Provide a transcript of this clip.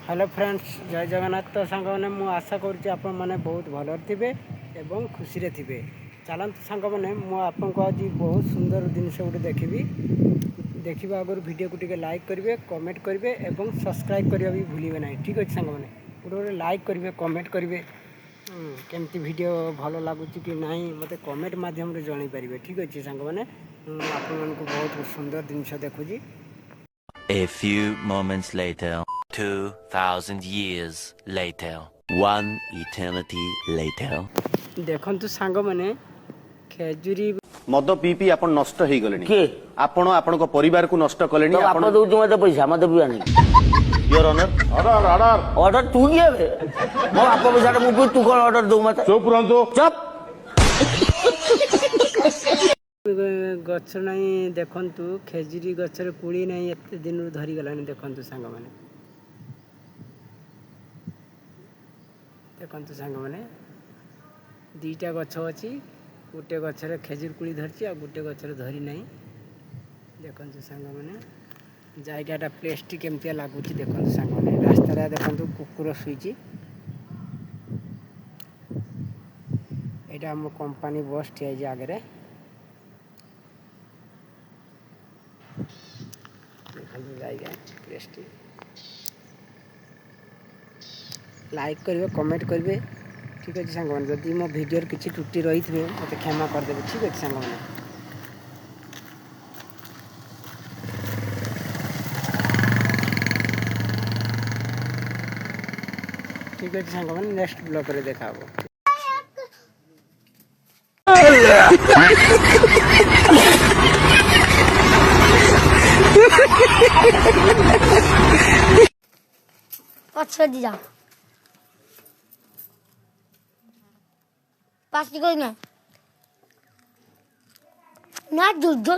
Hello friends जय जगन्नाथ। तो सांग मैंने मु आशा करुँच आप बहुत भल थे और खुशी थे। चलते सांग मैंने मुझको आज बहुत सुंदर जिनस गोटे देखी देखा आगर वीडियो को टिके लाइक करेंगे कमेंट करेंगे और सब्सक्राइब करने भी भूलें ना। ठीक अच्छे सांग मैंने गोटे गोटे लाइक करेंगे कमेंट करेंगे केमती वीडियो भल लगुच कि ना मत कमेंट मध्यम जन पारे। ठीक अच्छे सांग मैंने आप बहुत सुंदर जिनस देखुची। A few moments later, 2,000 years later, one eternity later. देखु सांग मैंने खेजुरी मद पी पी आप नष्ट हो गले किए आपण आपण परिवार को नष्ट कले तो बाप दउछु मते पैसा मते पिया नहीं। Your honour order order order तू किए बे मो बाप पैसा मु भी तू कोन ऑर्डर दउ मते चुप रहंतो चुप गछ नहीं देखु खेजुरी गचर कूड़ी नहीं एत दिन धरी गला देखु सांग मैंने देखु सांग मैंने दीटा गछ अच्छी गोटे गचर खेजुर कूड़ी धरती आ गोटे गचर धरी ना। देखु सांग मैंने जगटा प्लेसटी केमती लगुच देखु सांग मैंने रास्ता देखु कुकुर शुई यहाँ आम कंपानी बस ठिया आगे प्लेसटी लाइक करेंगे कमेंट करेंगे। ठीक अच्छे सांग मैंने जदि मो वीडियो किसी त्रुटि रही थे मत क्षमा करदेवे। ठीक अच्छे सांग मैंने ठीक अच्छे सांग मैंने नेक्स्ट ब्लॉग रे देखा अच्छा दिया पास कोई ना दूध